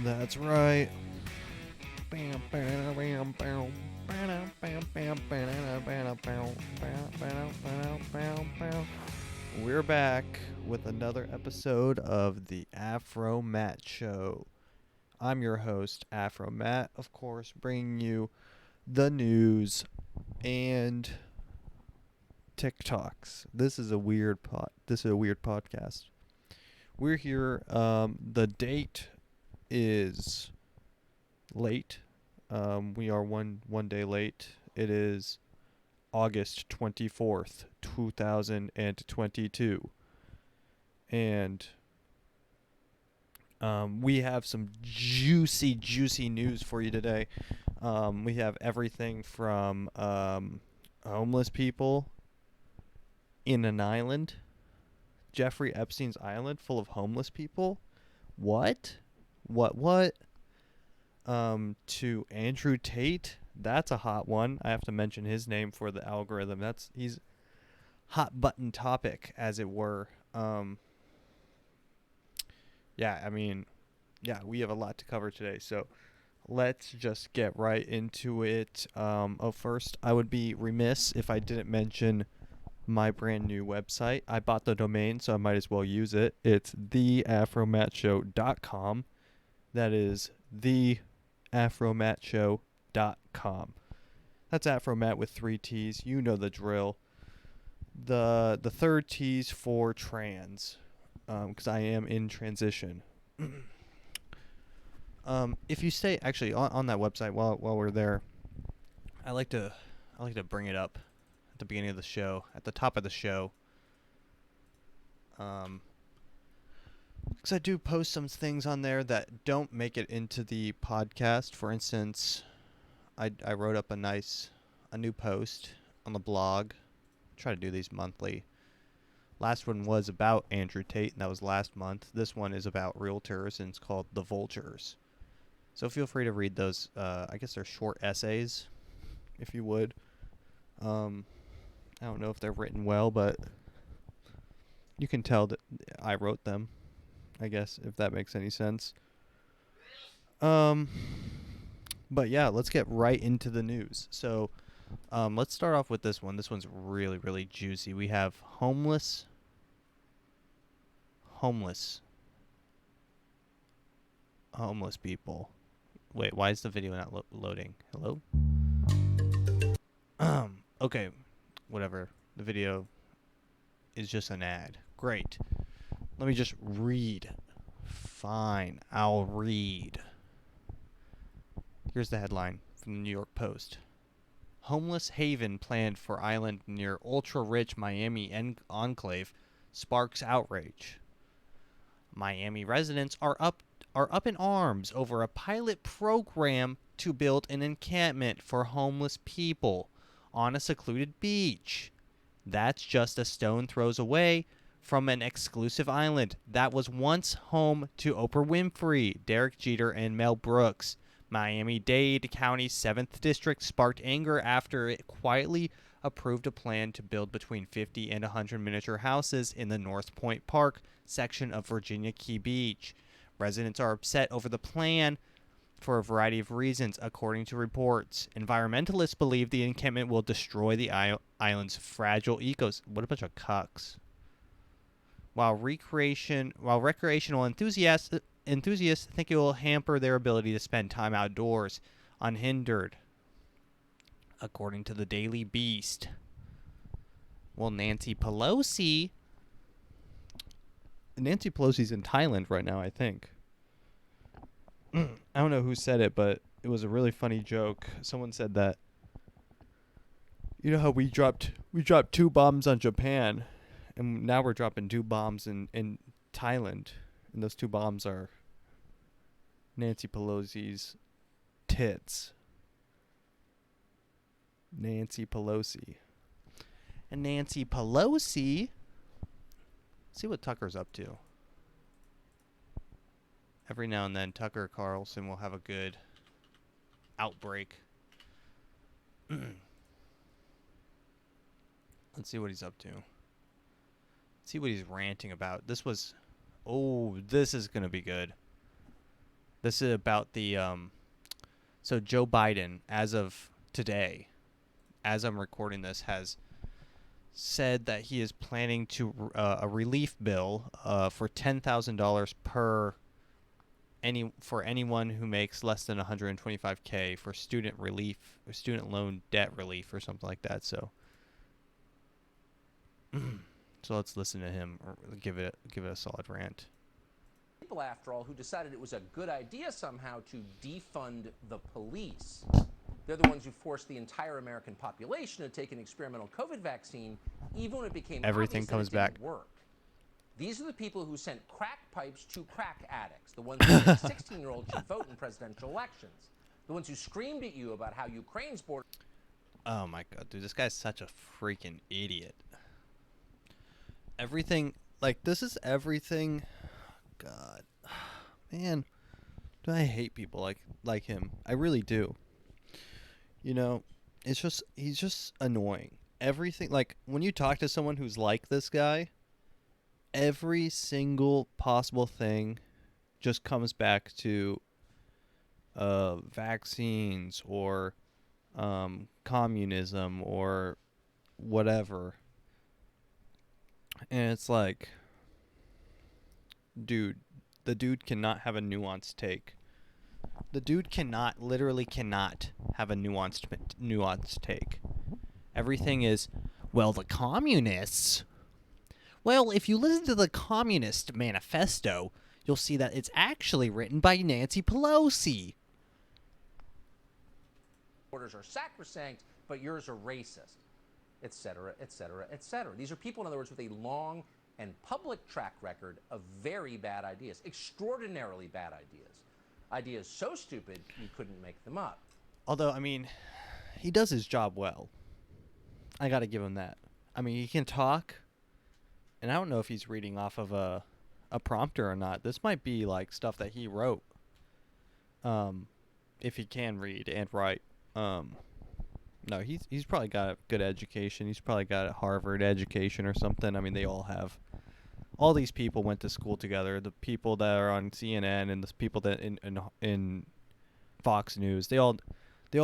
That's right. We're back with another episode of the AfroMattt Show. I'm your host, AfroMattt, of course, bringing you the news and TikToks. This is a weird podcast. We're here. The date is late. We are one day late. It is August 24th, 2022. And we have some juicy news for you today. We have everything from homeless people in an island, Jeffrey Epstein's island full of homeless people. What? To Andrew Tate. That's a hot one. I have to mention his name for the algorithm. He's hot button topic, as it were. We have a lot to cover today, so let's just get right into it. First, I would be remiss if I didn't mention my brand new website. I bought the domain, so I might as well use it. It's theafromattshow.com. That is theafromattshow.com. That's AfroMattt with 3 T's. You know the drill. The third T's for trans, because I am in transition. If you stay actually on that website while we're there, I like to bring it up at the beginning of the show, at the top of the show. Because I do post some things on there that don't make it into the podcast. For instance, I wrote up a new post on the blog. I try to do these monthly. Last one was about Andrew Tate, and that was last month. This one is about realtors, and it's called The Vultures. So feel free to read those. I guess they're short essays, if you would. I don't know if they're written well, but you can tell that I wrote them, I guess, if that makes any sense. But yeah, let's get right into the news. So let's start off with this one. This one's really, really juicy. We have homeless people. Wait, why is the video not loading? Hello? Okay, whatever. The video is just an ad. Great. Let me just read. Fine, I'll read. Here's the headline from the New York Post. Homeless haven planned for island near ultra-rich Miami enclave sparks outrage. Miami residents are up in arms over a pilot program to build an encampment for homeless people on a secluded beach. That's just a stone throws away from an exclusive island that was once home to Oprah Winfrey, Derek Jeter, and Mel Brooks. Miami-Dade County's 7th District sparked anger after it quietly approved a plan to build between 50 and 100 miniature houses in the North Point Park section of Virginia Key Beach. Residents are upset over the plan for a variety of reasons, according to reports. Environmentalists believe the encampment will destroy the island's fragile ecosystem. What a bunch of cucks. While recreational enthusiasts think it will hamper their ability to spend time outdoors unhindered, according to the Daily Beast. Well, Nancy Pelosi's in Thailand right now, I think. I don't know who said it, but it was a really funny joke. Someone said that, you know how we dropped 2 bombs on Japan, and now we're dropping 2 bombs in Thailand, and those 2 bombs are Nancy Pelosi's tits. Nancy Pelosi. And Nancy Pelosi, see what Tucker's up to. Every now and then, Tucker Carlson will have a good outbreak. Let's see what he's up to. See what he's ranting about. This is going to be good. This is about so Joe Biden, as of today, as I'm recording this, has said that he is planning to a relief bill for $10,000 for anyone who makes less than 125K for student relief or student loan debt relief or something like that. So so let's listen to him or give it a solid rant. People, after all, who decided it was a good idea somehow to defund the police. They're the ones who forced the entire American population to take an experimental COVID vaccine, even when it became Everything obvious comes that it didn't back. work. These are the people who sent crack pipes to crack addicts, the ones who said 16-year-olds should vote in presidential elections, the ones who screamed at you about how Ukraine's border. Oh my god, dude, this guy's such a freaking idiot. Everything, like, this is everything. God, man, do I hate people like him? I really do. You know, he's just annoying. Everything, like, when you talk to someone who's like this guy, every single possible thing just comes back to vaccines or communism or whatever. And it's like, dude, the dude cannot have a nuanced take. The dude literally cannot have a nuanced take. Everything is, well, the communists. Well, if you listen to the Communist Manifesto, you'll see that it's actually written by Nancy Pelosi. Borders are sacrosanct, but yours are racist, etc., etc., etc. These are people, in other words, with a long and public track record of very bad ideas, extraordinarily bad ideas. Ideas so stupid you couldn't make them up. Although, I mean, he does his job well. I gotta give him that. I mean, he can talk, and I don't know if he's reading off of a prompter or not. This might be like stuff that he wrote. If he can read and write. No, he's probably got a good education. He's probably got a Harvard education or something. I mean, they all have. All these people went to school together. The people that are on CNN and the people that in Fox News, they all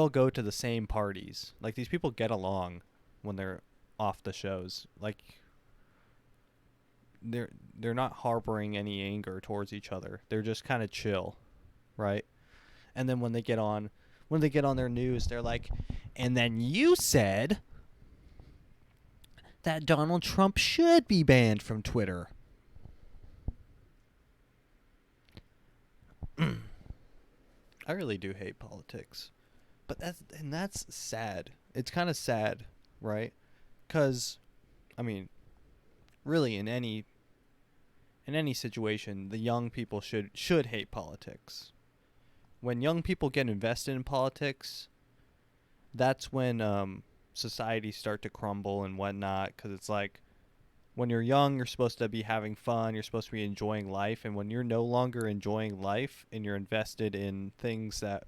go to the same parties. Like, these people get along when they're off the shows. Like, they're not harboring any anger towards each other. They're just kind of chill, right? And then when they get on their news, they're like, and then you said that Donald Trump should be banned from Twitter. I really do hate politics. But that's sad. It's kind of sad, right? Cuz I mean, really in any situation, the young people should hate politics. When young people get invested in politics, that's when societies start to crumble and whatnot. Because it's like, when you're young, you're supposed to be having fun. You're supposed to be enjoying life. And when you're no longer enjoying life and you're invested in things that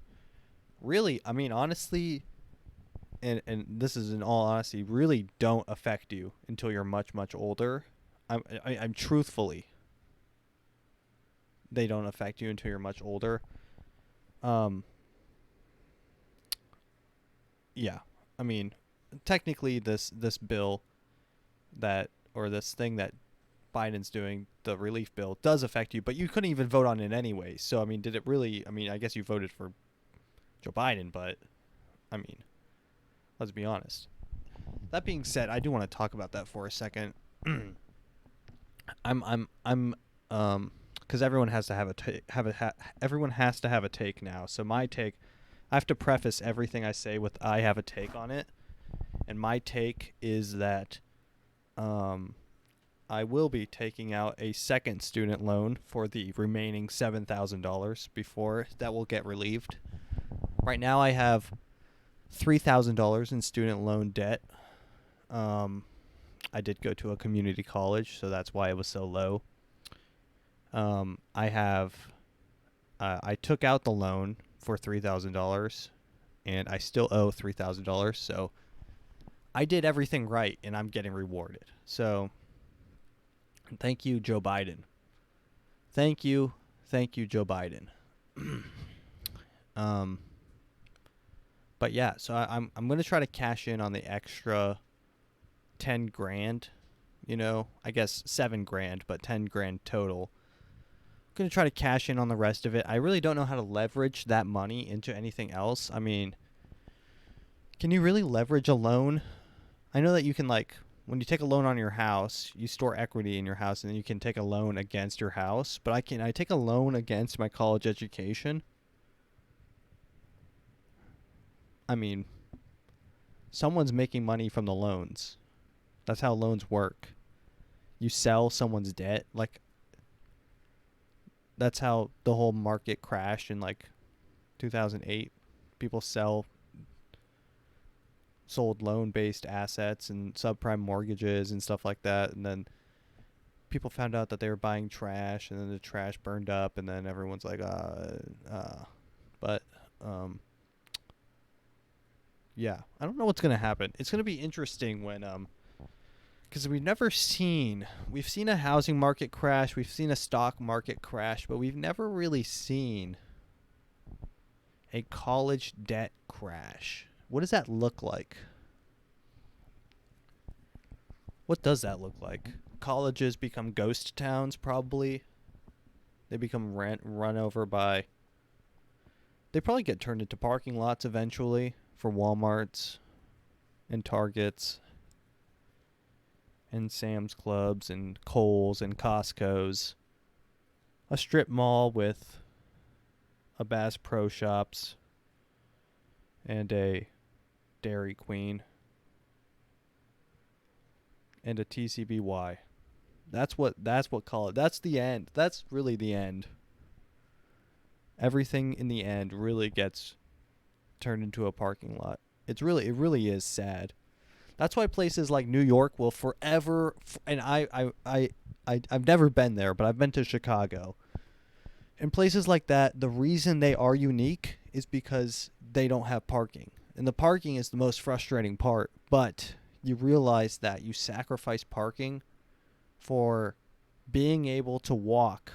really, I mean, honestly, and this is in all honesty, really don't affect you until you're much, much older. I'm truthfully, they don't affect you until you're much older. Yeah, I mean, technically this bill or this thing that Biden's doing, the relief bill, does affect you, but you couldn't even vote on it anyway. So, I mean, did it really? I mean, I guess you voted for Joe Biden, but I mean, let's be honest. That being said, I do want to talk about that for a second. Because everyone has to have everyone has to have a take now. So my take, I have to preface everything I say with I have a take on it, and my take is that I will be taking out a second student loan for the remaining $7,000 before that will get relieved. Right now I have $3,000 in student loan debt. I did go to a community college, so that's why it was so low. I took out the loan for $3,000, and I still owe $3,000, so I did everything right, and I'm getting rewarded. So, thank you, Joe Biden. Thank you, Joe Biden. um, but yeah, so I'm gonna try to cash in on the extra 10 grand. You know, I guess 7 grand, but 10 grand total. I'm gonna try to cash in on the rest of it. I really don't know how to leverage that money into anything else. I mean, can you really leverage a loan? I know that you can, like, when you take a loan on your house, you store equity in your house, and then you can take a loan against your house. But I take a loan against my college education? I mean, someone's making money from the loans. That's how loans work. You sell someone's debt. Like, that's how the whole market crashed in, like, 2008. People sold loan-based assets and subprime mortgages and stuff like that, and then people found out that they were buying trash, and then the trash burned up, and then everyone's like, but yeah, I don't know what's gonna happen. It's gonna be interesting when because we've seen a housing market crash, we've seen a stock market crash, but we've never really seen a college debt crash. What does that look like? What does that look like? Colleges become ghost towns, probably. They become run over by... They probably get turned into parking lots eventually for Walmarts and Targets and Sam's Clubs and Kohl's and Costco's. A strip mall with a Bass Pro Shops and a Dairy Queen and a TCBY. That's what college. That's the end. That's really the end. Everything in the end really gets turned into a parking lot. It really is sad. That's why places like New York will forever, and I've never been there, but I've been to Chicago. And places like that, the reason they are unique is because they don't have parking. And the parking is the most frustrating part, but you realize that you sacrifice parking for being able to walk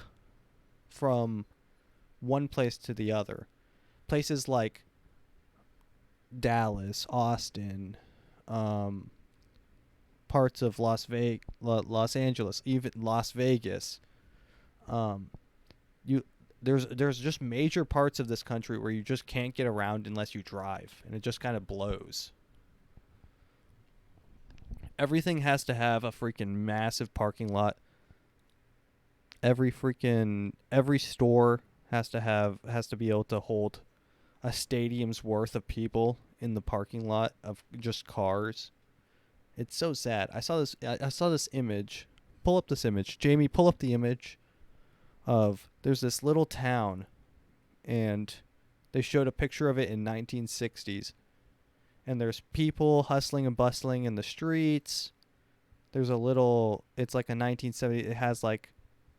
from one place to the other. Places like Dallas, Austin, parts of Los Angeles, even Las Vegas. There's just major parts of this country where you just can't get around unless you drive, and it just kind of blows. Everything has to have a freaking massive parking lot. Every store has to be able to hold a stadium's worth of people in the parking lot of just cars. It's so sad. I saw this image. Pull up this image. Jamie, pull up the image of there's this little town, and they showed a picture of it in 1960s. And there's people hustling and bustling in the streets. It's like a 1970, it has like,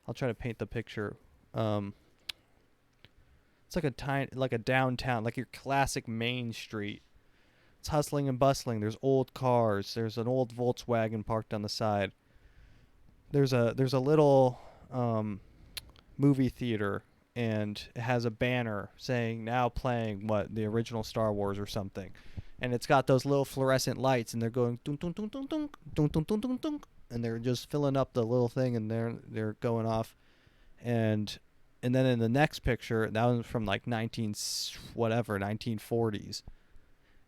I'll try to paint the picture. It's like a downtown, like your classic Main Street. It's hustling and bustling. There's old cars. There's an old Volkswagen parked on the side. There's a little movie theater, and it has a banner saying now playing the original Star Wars or something. And it's got those little fluorescent lights, and they're going dunk dunk dunk dunk dunk dunk dunk dunk dunk dunk, and they're just filling up the little thing, and they're going off. And then in the next picture, that was from like 1940s.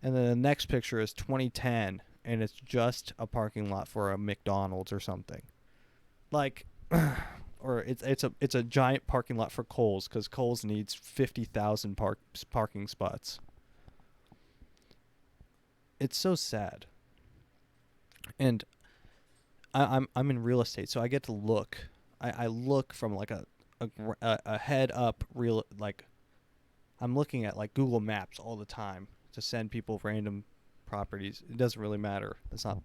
And then the next picture is 2010, and it's just a parking lot for a McDonald's or something. Like, or it's a giant parking lot for Kohl's, because Kohl's needs 50,000 parking spots. It's so sad. And I'm in real estate, so I get to look. I look from like a head up real, like, I'm looking at like Google Maps all the time to send people random properties. It doesn't really matter. It's not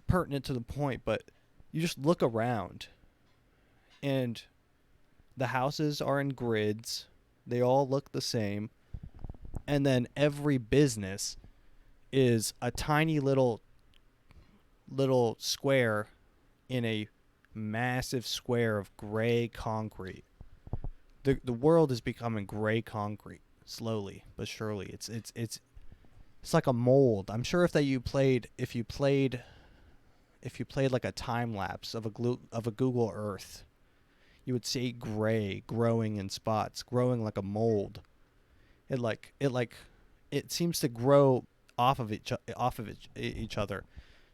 pertinent to the point, but you just look around, and the houses are in grids. They all look the same. And then every business is a tiny little square in a massive square of gray concrete. the world is becoming gray concrete slowly but surely. It's like a mold. I'm sure if you played like a time lapse of a Google Earth, you would see gray growing in spots, growing like a mold. It seems to grow off of each other.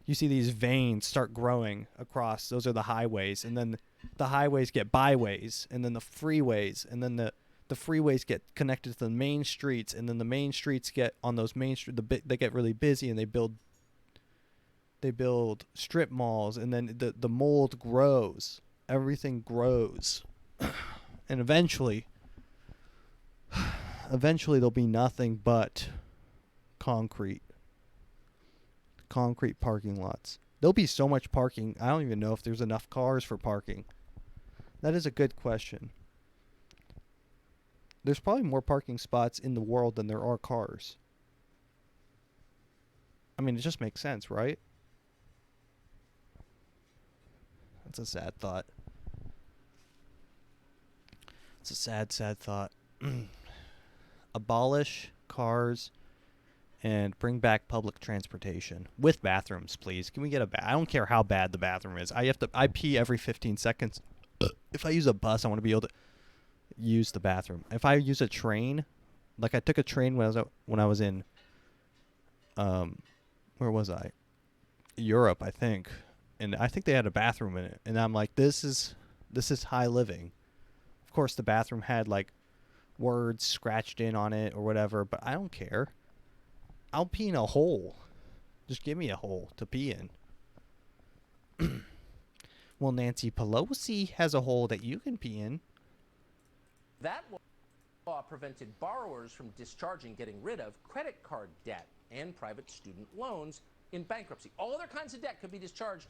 You see these veins start growing across. Those are the highways, and then the highways get byways, and then the freeways, and then the freeways get connected to the main streets, and then the main streets get on those main streets. They get really busy, and they build strip malls, and then the mold grows. Everything grows, and eventually there'll be nothing but concrete parking lots. There'll be so much parking, I don't even know if there's enough cars for parking. That is a good question. There's probably more parking spots in the world than there are cars. I mean, it just makes sense, right? That's a sad thought. It's a sad thought. Abolish cars and bring back public transportation with bathrooms, please. Can we get I don't care how bad the bathroom is. I pee every 15 seconds. If I use a bus, I want to be able to use the bathroom. If I use a train, like I took a train when I was in where was I? Europe, I think. And I think they had a bathroom in it. And I'm like, this is high living. Of course, the bathroom had like words scratched in on it or whatever, but I don't care. I'll pee in a hole. Just give me a hole to pee in. Well, Nancy Pelosi has a hole that you can pee in. That law prevented borrowers from discharging, getting rid of credit card debt and private student loans in bankruptcy. All other kinds of debt could be discharged,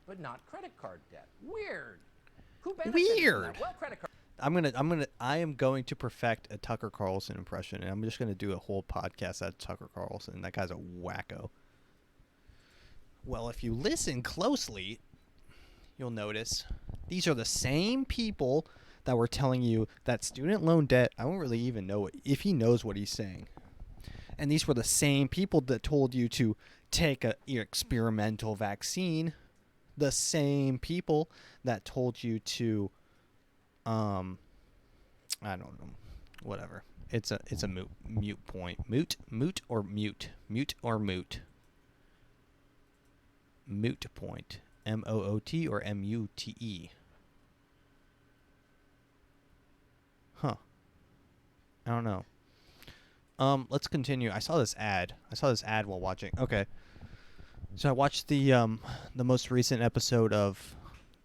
but not credit card debt. Weird. Who benefited from that? Well, credit card. I am going to perfect a Tucker Carlson impression, and I'm just going to do a whole podcast at Tucker Carlson. That guy's a wacko. Well, if you listen closely, you'll notice these are the same people that were telling you that student loan debt, I don't really even know if he knows what he's saying. And these were the same people that told you to take your experimental vaccine. The same people that told you to I don't know. Whatever. It's a moot point. Moot or mute? Mute or moot? Moot point. M-O-O-T or M-U-T-E? Huh. I don't know. Let's continue. I saw this ad while watching. Okay. So I watched the most recent episode of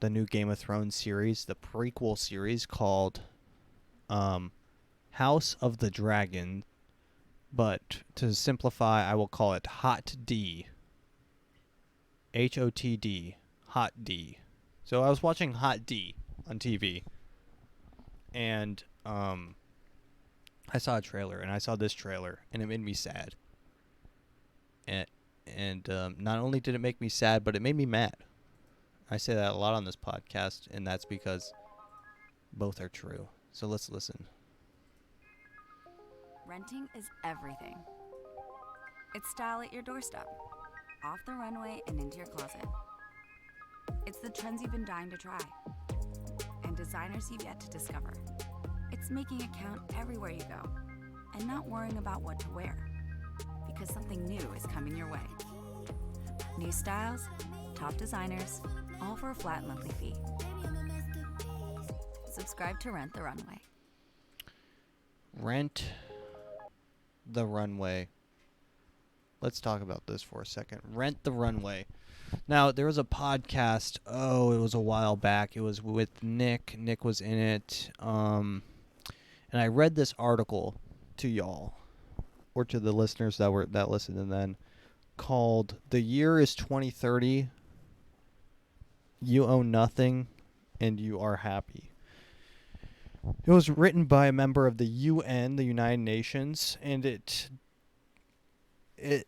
the new Game of Thrones series, the prequel series called House of the Dragon, but to simplify, I will call it Hot D. H-O-T-D. Hot D. So I was watching Hot D on TV, and I saw a trailer, and I saw this trailer, and it made me sad. And not only did it make me sad, but it made me mad. I say that a lot on this podcast, and that's because both are true. So let's listen. Renting is everything. It's style at your doorstep, off the runway and into your closet. It's the trends you've been dying to try, and designers you've yet to discover. It's making it count everywhere you go, and not worrying about what to wear, because something new is coming your way. New styles, top designers, all for a flat monthly fee. Subscribe to Rent the Runway. Rent the Runway. Let's talk about this for a second. Rent the Runway. Now, there was a podcast, it was a while back. It was with Nick. Nick was in it. And I read this article to y'all, or to the listeners that listened, and then called "The Year is 2030. You own nothing, and you are happy." It was written by a member of the UN, the United Nations, and it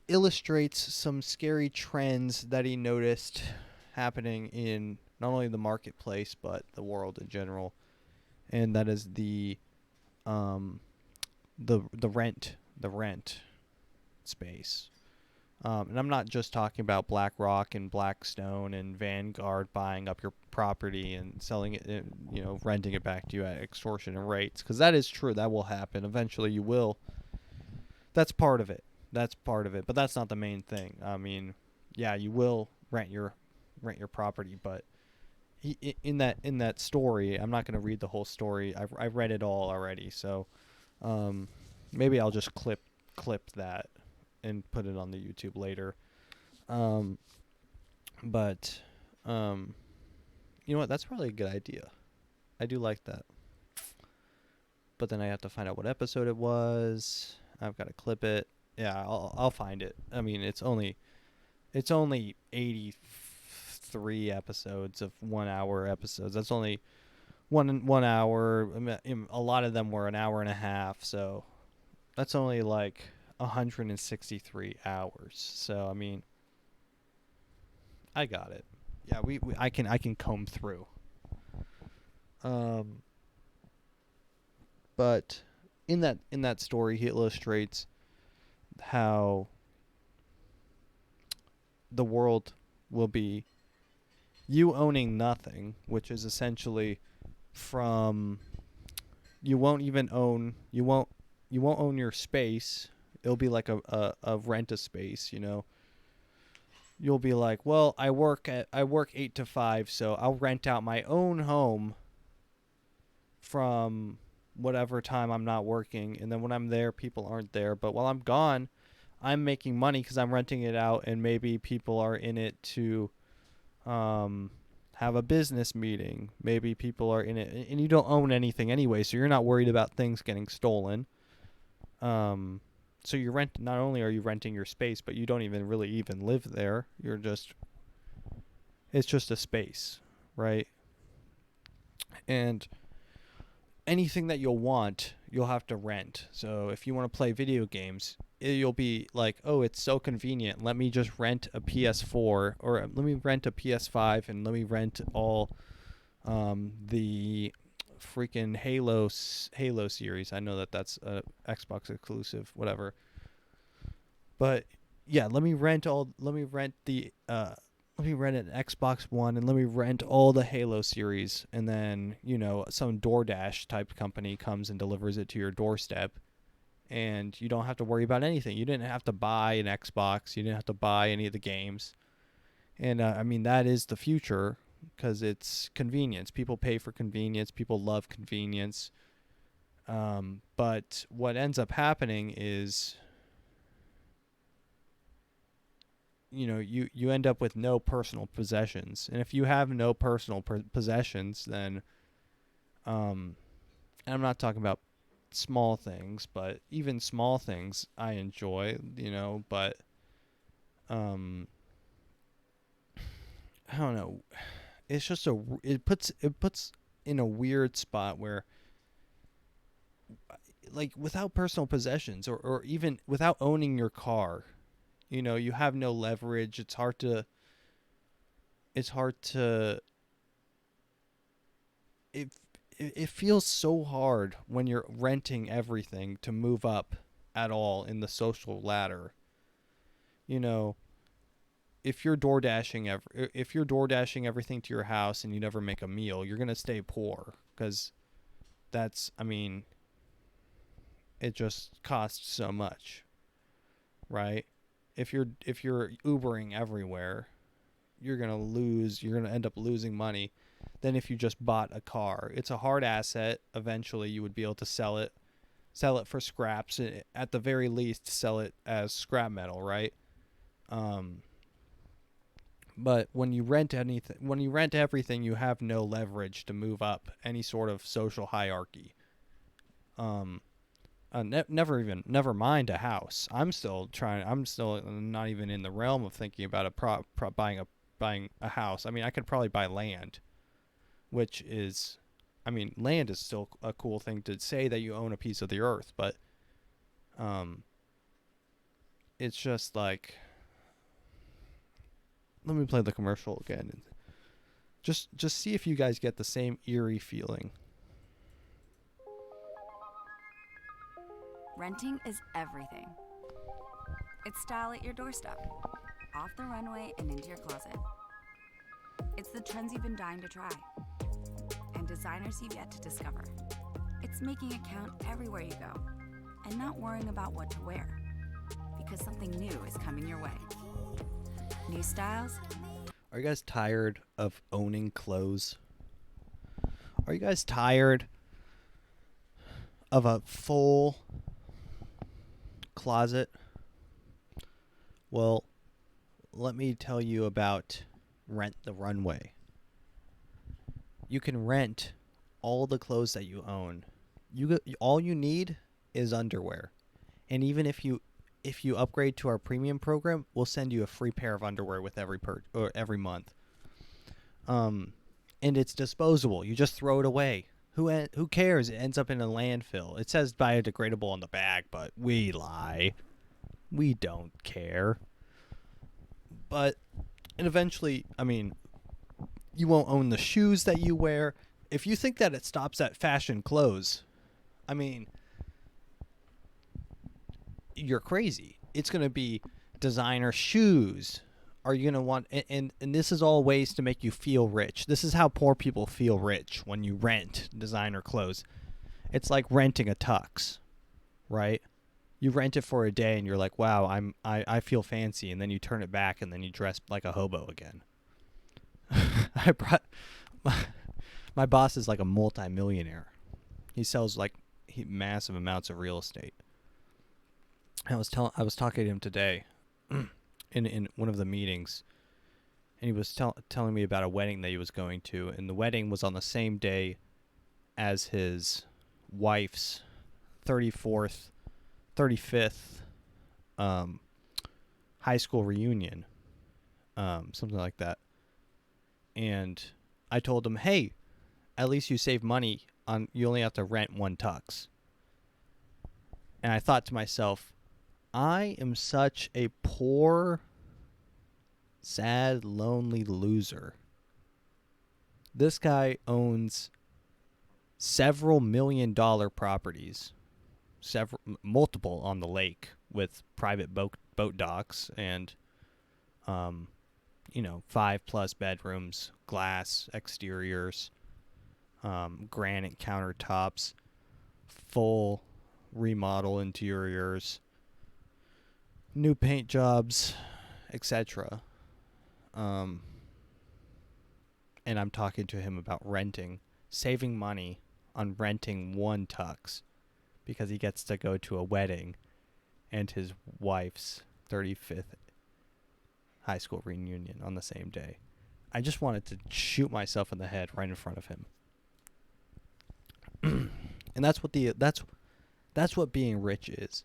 illustrates some scary trends that he noticed happening in not only the marketplace but the world in general. And that is the the rent space. And I'm not just talking about BlackRock and Blackstone and Vanguard buying up your property and selling it, renting it back to you at extortionate rates, because that is true. That will happen. Eventually you will. That's part of it. But that's not the main thing. I mean, yeah, you will rent your property, but in that story, I'm not going to read the whole story. I've read it all already, so maybe I'll just clip that and put it on the YouTube later. But you know what? That's probably a good idea. I do like that. But then I have to find out what episode it was. I've got to clip it. Yeah, I'll find it. I mean, it's only 83 episodes of 1 hour episodes. That's only one hour. I mean, a lot of them were an hour and a half, so that's only like 163 hours. So I mean, I got it. Yeah, I can comb through. But in that story, he illustrates how the world will be you owning nothing, which is essentially from you won't own your space. It'll be like a rent a space, You'll be like, well, I work 8 to 5, so I'll rent out my own home from whatever time I'm not working, and then when I'm there, people aren't there. But while I'm gone, I'm making money because I'm renting it out, and maybe people are in it to have a business meeting. Maybe people are in it, and you don't own anything anyway, so you're not worried about things getting stolen. So not only are you renting your space, but you don't even really live there. It's just a space, right? And anything that you'll have to rent. So if you want to play video games, you'll be like, oh, it's so convenient. Let me just rent a PS4, or let me rent a PS5, and let me rent all the freaking Halo series. I know that's a Xbox exclusive, whatever. But yeah, let me rent an Xbox One, and let me rent all the Halo series, and then, some DoorDash type company comes and delivers it to your doorstep, and you don't have to worry about anything. You didn't have to buy an Xbox. You didn't have to buy any of the games. And I mean, that is the future, because it's convenience. People pay for convenience. People love convenience. But what ends up happening is, you end up with no personal possessions. And if you have no personal possessions, then and I'm not talking about small things, but even small things I enjoy, but I don't know. It's just it puts in a weird spot where, like, without personal possessions, or even without owning your car, you have no leverage. It feels so hard when you're renting everything to move up at all in the social ladder. If you're DoorDashing everything to your house and you never make a meal, you're going to stay poor, because it just costs so much, right? If you're Ubering everywhere, you're going to end up losing money than if you just bought a car. It's a hard asset. Eventually you would be able to sell it for scraps, at the very least sell it as scrap metal, right? But when you rent everything, you have no leverage to move up any sort of social hierarchy. Never mind a house. I'm still not even in the realm of thinking about buying a house. I mean, I could probably buy land, which is, land is still a cool thing to say, that you own a piece of the earth, but it's just like, let me play the commercial again, and just see if you guys get the same eerie feeling. Renting is everything. It's style at your doorstep, off the runway and into your closet. It's the trends you've been dying to try, and designers you've yet to discover. It's making it count everywhere you go, and not worrying about what to wear, because something new is coming your way. New styles. Are you guys tired of owning clothes? Are you guys tired of a full closet? Well, let me tell you about Rent the Runway. You can rent all the clothes that you own. All you need is underwear. And even if you upgrade to our premium program, we'll send you a free pair of underwear with every month. And it's disposable. You just throw it away. Who cares? It ends up in a landfill. It says biodegradable on the bag, but we lie. We don't care. And eventually, I mean, you won't own the shoes that you wear. If you think that it stops at fashion clothes, I mean, you're crazy. It's going to be designer shoes. Are you going to want, and this is all ways to make you feel rich. This is how poor people feel rich when you rent designer clothes. It's like renting a tux, right? You rent it for a day and you're like, wow, I feel fancy. And then you turn it back and then you dress like a hobo again. My boss is like a multi-millionaire. He sells like massive amounts of real estate. I was talking to him today in one of the meetings, and he was telling me about a wedding that he was going to, and the wedding was on the same day as his wife's 35th high school reunion, something like that. And I told him, hey, at least you save money on, you only have to rent one tux. And I thought to myself, I am such a poor, sad, lonely loser. This guy owns several $1 million plus multiple on the lake with private boat docks and 5+ bedrooms, glass exteriors, granite countertops, full remodel interiors, new paint jobs, etc. And I'm talking to him about saving money on renting one tux because he gets to go to a wedding and his wife's 35th high school reunion on the same day. I just wanted to shoot myself in the head right in front of him. And that's what being rich is.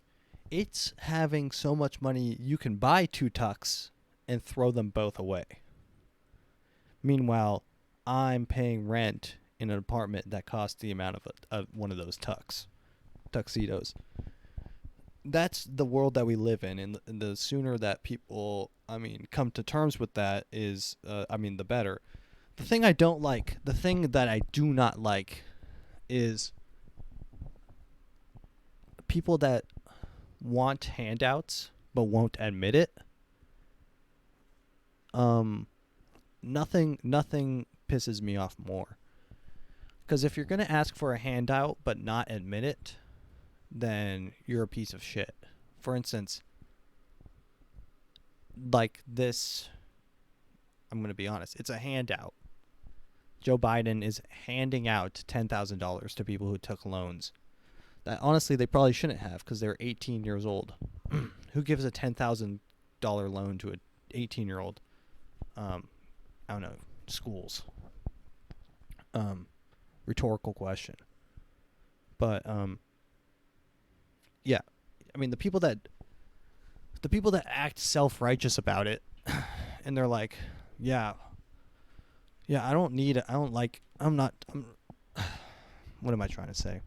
It's having so much money you can buy 2 tux and throw them both away. Meanwhile, I'm paying rent in an apartment that costs the amount of one of those tuxedos. That's the world that we live in, and the sooner that people, come to terms with that is, the better. The thing I don't like, the thing that I do not like is people that want handouts but won't admit it. Nothing pisses me off more. Because if you're going to ask for a handout but not admit it, then you're a piece of shit. For instance, like this, I'm going to be honest, it's a handout. Joe Biden is handing out $10,000 to people who took loans that honestly they probably shouldn't have because they're 18 years old. Who gives a $10,000 loan to an 18-year-old? I don't know, schools. Rhetorical question. But yeah, the people that act self-righteous about it, and they're like, yeah, what am I trying to say?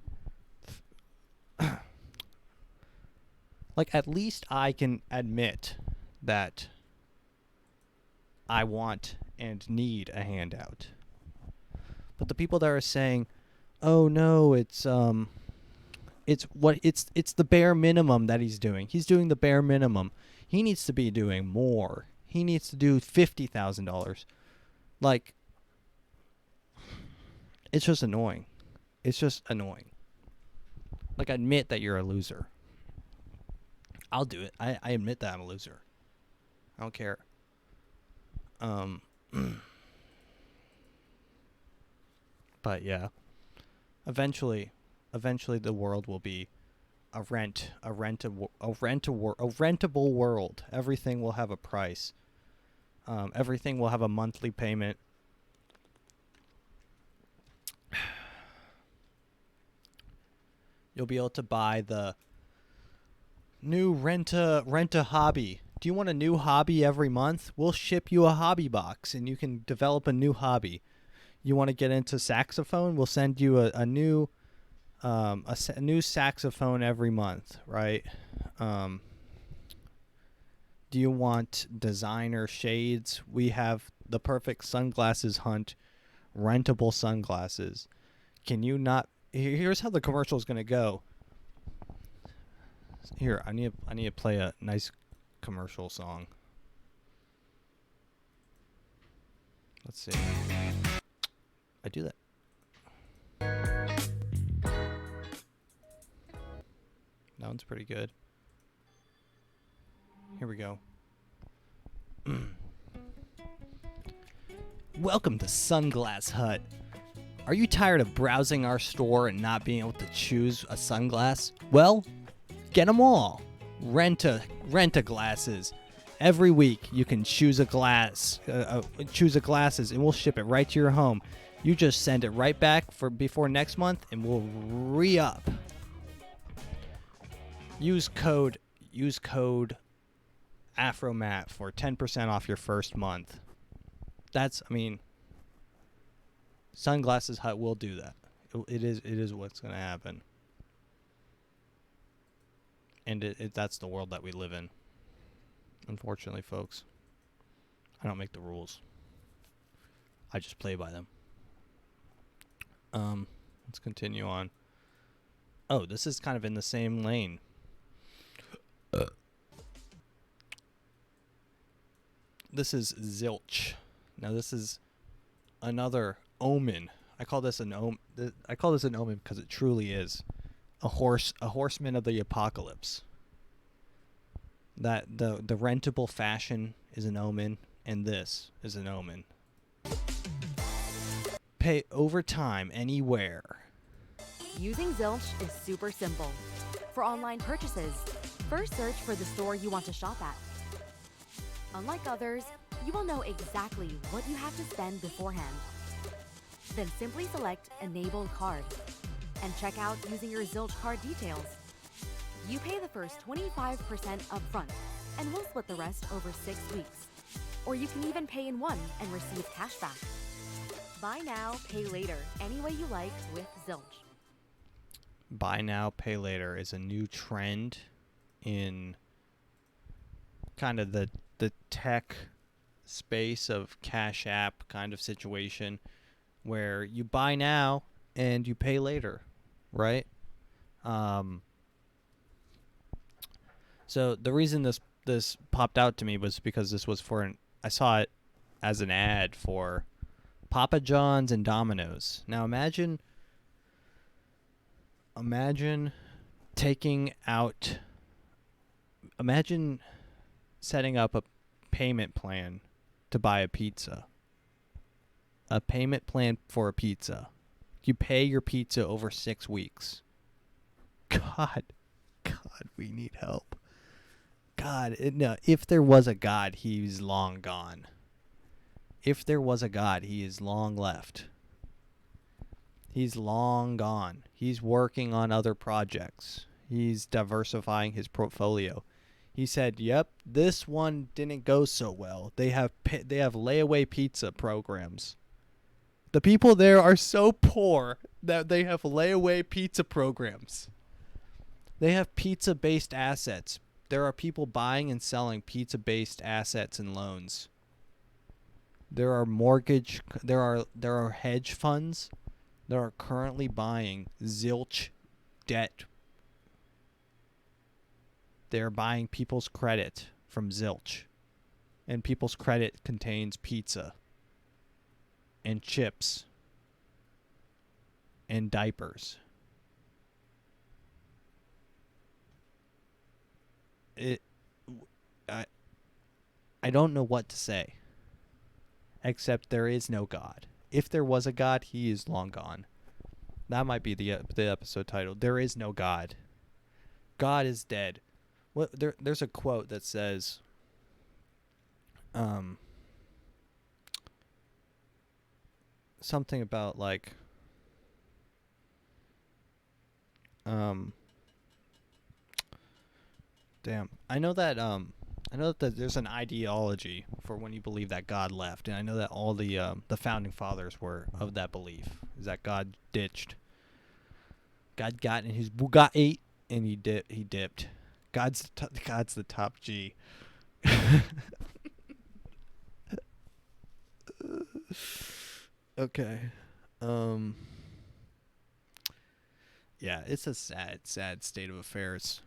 Like, at least I can admit that I want and need a handout. But the people that are saying, oh no, it's it's the bare minimum that he's doing. He's doing the bare minimum. He needs to be doing more. He needs to do $50,000. Like, it's just annoying. It's just annoying. Like, admit that you're a loser. I'll do it. I admit that I'm a loser. I don't care. But yeah, eventually the world will be a rentable world. Everything will have a price. Everything will have a monthly payment. You'll be able to buy the new rent a hobby. Do you want a new hobby every month? We'll ship you a hobby box and you can develop a new hobby. You want to get into saxophone? We'll send you a new new saxophone every month, right? Do you want designer shades? We have the perfect sunglasses hunt, rentable sunglasses. Can you not? Here's how the commercial is going to go. Here, I need to play a nice commercial song. Let's see. I do that. That one's pretty good. Here we go. Welcome to Sunglass Hut. Are you tired of browsing our store and not being able to choose a sunglass? Well, get them all. Rent a glasses. Every week you can choose a glasses, and we'll ship it right to your home. You just send it right back before next month, and we'll re-up. Use code AfroMattt for 10% off your first month. Sunglasses Hut will do that. It is what's going to happen. And that's the world that we live in. Unfortunately, folks. I don't make the rules. I just play by them. Let's continue on. Oh, this is kind of in the same lane. This is zilch. Now this is another omen. I call this an omen because it truly is a horseman of the apocalypse. That the rentable fashion is an omen, and this is an omen. Pay over time anywhere. Using Zilch is super simple. For online purchases, first search for the store you want to shop at. Unlike others, you will know exactly what you have to spend beforehand. Then simply select Enable Card and check out using your Zilch card details. You pay the first 25% upfront, and we'll split the rest over 6 weeks. Or you can even pay in one and receive cash back. Buy now, pay later, any way you like with Zilch. Buy now, pay later is a new trend in kind of the tech space of Cash App kind of situation where you buy now and you pay later, right? So the reason this popped out to me was because this was I saw it as an ad for Papa John's and Domino's. Now imagine setting up a payment plan to buy a pizza. A payment plan for a pizza. You pay your pizza over 6 weeks. God, we need help. No, if there was a God, he's long gone. If there was a God, he is long left. He's long gone. He's working on other projects. He's diversifying his portfolio. He said, "Yep, this one didn't go so well. They have layaway pizza programs. The people there are so poor that they have layaway pizza programs. They have pizza-based assets. There are people buying and selling pizza-based assets and loans. There are hedge funds that are currently buying zilch debt they're buying people's credit from Zilch. And people's credit contains pizza and chips and diapers. I don't know what to say, except there is no God. If there was a God, he is long gone. That might be the episode title. There is no God. God is dead. What there's a quote that says something about like damn. I know that there's an ideology for when you believe that God left, and I know that all the founding fathers were of that belief. Is that God ditched. God got in his Bugatti and he dipped. God's the top G. Okay. Yeah, it's a sad state of affairs.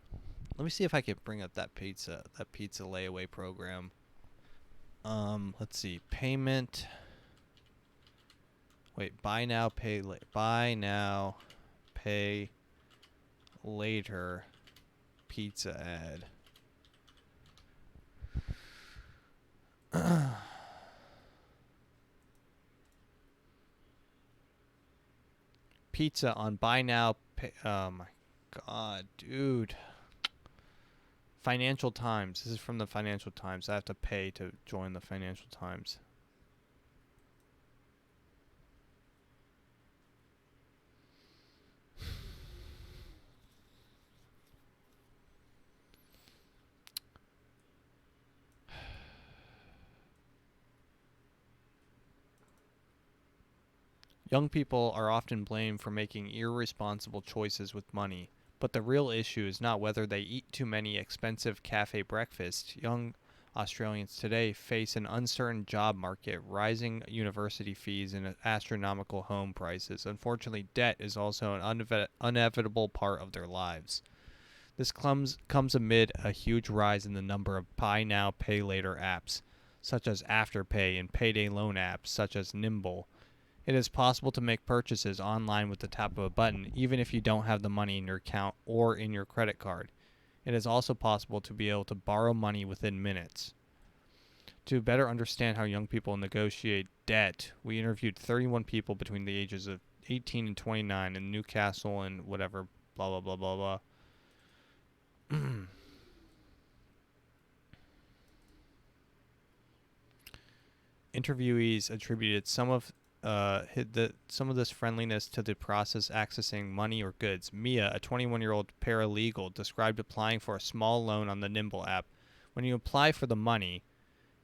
Let me see if I can bring up that pizza layaway program. Let's see. Payment. Wait, buy now, pay later pizza ad. Pizza on buy now, pay. Oh my god, dude. Financial Times. This is from the Financial Times. I have to pay to join the Financial Times. Young people are often blamed for making irresponsible choices with money, but the real issue is not whether they eat too many expensive cafe breakfasts. Young Australians today face an uncertain job market, rising university fees, and astronomical home prices. Unfortunately, debt is also an inevitable part of their lives. This comes amid a huge rise in the number of buy now, pay later apps, such as Afterpay, and payday loan apps, such as Nimble. It is possible to make purchases online with the tap of a button, even if you don't have the money in your account or in your credit card. It is also possible to be able to borrow money within minutes. To better understand how young people negotiate debt, we interviewed 31 people between the ages of 18 and 29 in Newcastle and whatever, blah, blah, blah, blah, blah. Interviewees attributed some of this friendliness to the process accessing money or goods. Mia, a 21-year-old paralegal, described applying for a small loan on the Nimble app. When you apply for the money,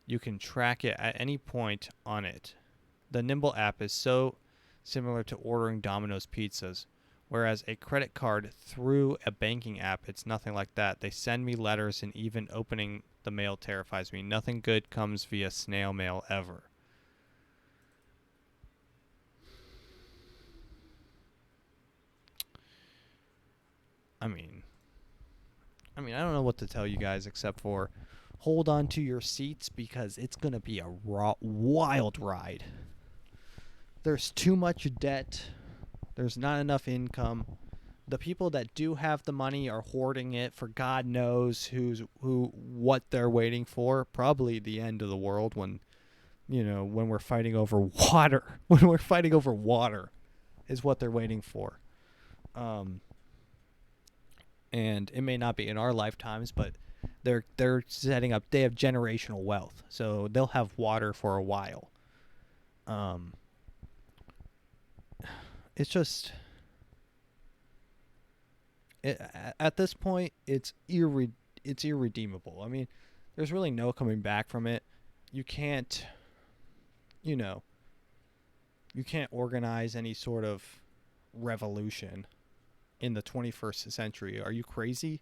you can track it at any point on it. The Nimble app is so similar to ordering Domino's pizzas, whereas a credit card through a banking app, it's nothing like that. They send me letters, and even opening the mail terrifies me. Nothing good comes via snail mail ever. I mean, I don't know what to tell you guys except for hold on to your seats because it's going to be a wild ride. There's too much debt. There's not enough income. The people that do have the money are hoarding it for God knows what they're waiting for. Probably the end of the world when we're fighting over water. When we're fighting over water is what they're waiting for. And it may not be in our lifetimes, but they're setting up. They have generational wealth, so they'll have water for a while. It's just at this point, it's irredeemable. I mean, there's really no coming back from it. You can't, you can't organize any sort of revolution in the 21st century. Are you crazy?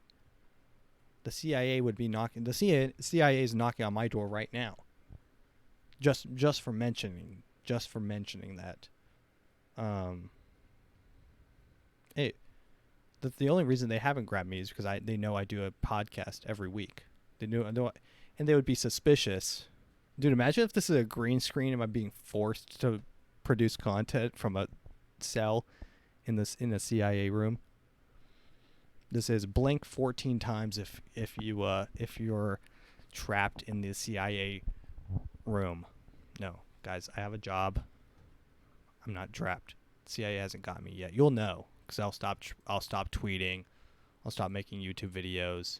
The CIA would be knocking. The CIA is knocking on my door right now. Just for mentioning that. the only reason they haven't grabbed me is because they know I do a podcast every week. They know, and they would be suspicious. Dude, imagine if this is a green screen and I'm being forced to produce content from a cell in a CIA room. This is blink 14 times if you're trapped in the CIA room. No, guys, I have a job. I'm not trapped. CIA hasn't got me yet. You'll know because I'll stop tweeting. I'll stop making YouTube videos.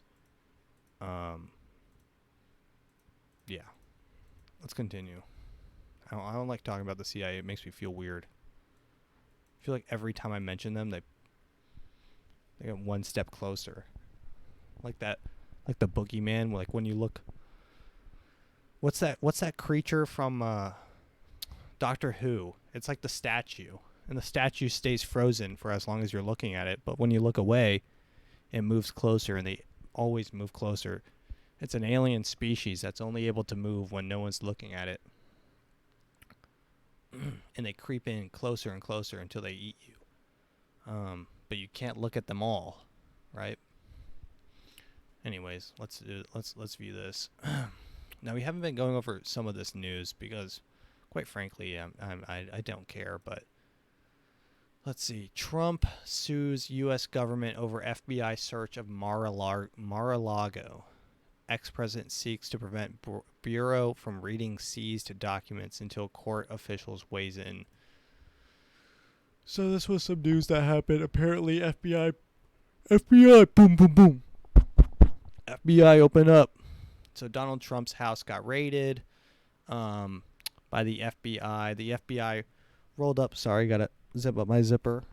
Yeah. Let's continue. I don't like talking about the CIA. It makes me feel weird. I feel like every time I mention them, they get one step closer. Like that, like the boogeyman. Like when you look. What's that creature from Doctor Who? It's like the statue, and the statue stays frozen for as long as you're looking at it. But when you look away, it moves closer, and they always move closer. It's an alien species that's only able to move when no one's looking at it. And they creep in closer and closer until they eat you. But you can't look at them all, right? Anyways, let's view this. Now, we haven't been going over some of this news because, quite frankly, I don't care. But let's see. Trump sues U.S. government over FBI search of Mar-a-Lago. Ex-president seeks to prevent Bureau from reading seized documents until court officials weighs in. So this was some news that happened. Apparently, FBI, boom, boom, boom. FBI, open up. So Donald Trump's house got raided by the FBI. The FBI rolled up. Sorry, gotta zip up my zipper.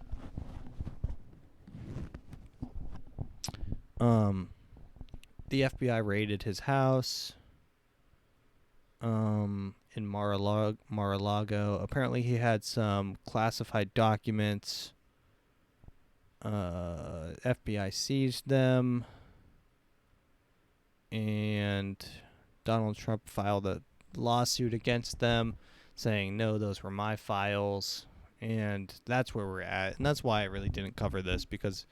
The FBI raided his house in Mar-a-Lago. Apparently, he had some classified documents. FBI seized them. And Donald Trump filed a lawsuit against them saying, no, those were my files. And that's where we're at. And that's why I really didn't cover this, because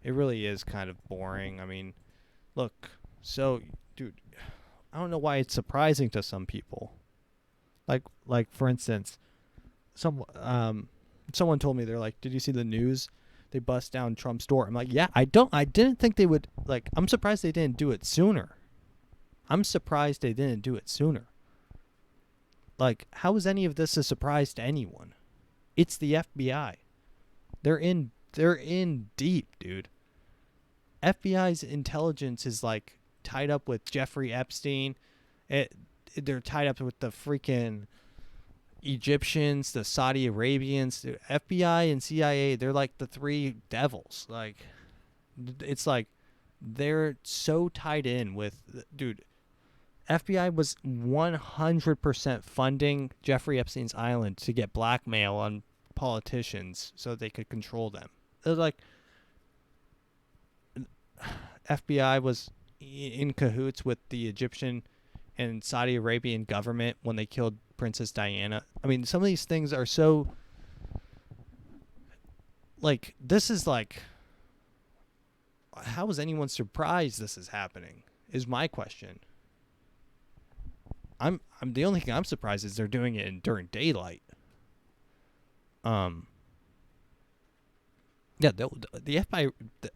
it really is kind of boring. I mean, look, so, dude, I don't know why it's surprising to some people. Like for instance, someone told me, they're like, did you see the news? They bust down Trump's door. I'm like, yeah, I didn't think they would, like, I'm surprised they didn't do it sooner. Like, how is any of this a surprise to anyone? It's the FBI. They're in deep, dude. FBI's intelligence is like tied up with Jeffrey Epstein. They're tied up with the freaking Egyptians, the Saudi Arabians. The FBI and CIA, they're like the three devils. Like, it's like they're so tied in with, dude, FBI was 100% funding Jeffrey Epstein's island to get blackmail on politicians so they could control them. It was like FBI was in cahoots with the Egyptian and Saudi Arabian government when they killed Princess Diana. I mean, some of these things are so, like, this is like, how is anyone surprised this is happening is my question. I'm the only thing I'm surprised is they're doing it during daylight. Yeah, the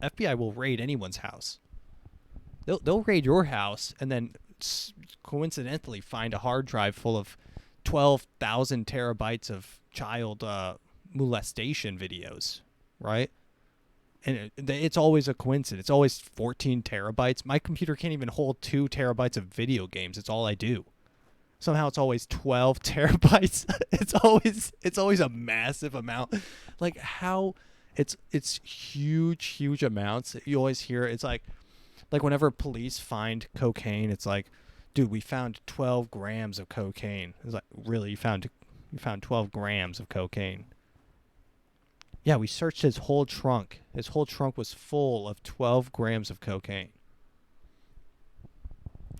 FBI will raid anyone's house. They'll raid your house and then coincidentally find a hard drive full of 12,000 terabytes of child molestation videos, right? And it's always a coincidence. It's always 14 terabytes. My computer can't even hold 2 terabytes of video games. It's all I do. Somehow it's always 12 terabytes. It's always a massive amount. Like, how it's huge amounts. You always hear it's like whenever police find cocaine, it's like, dude, we found 12 grams of cocaine. It's like, really, you found 12 grams of cocaine? Yeah, we searched his whole trunk. His whole trunk was full of 12 grams of cocaine.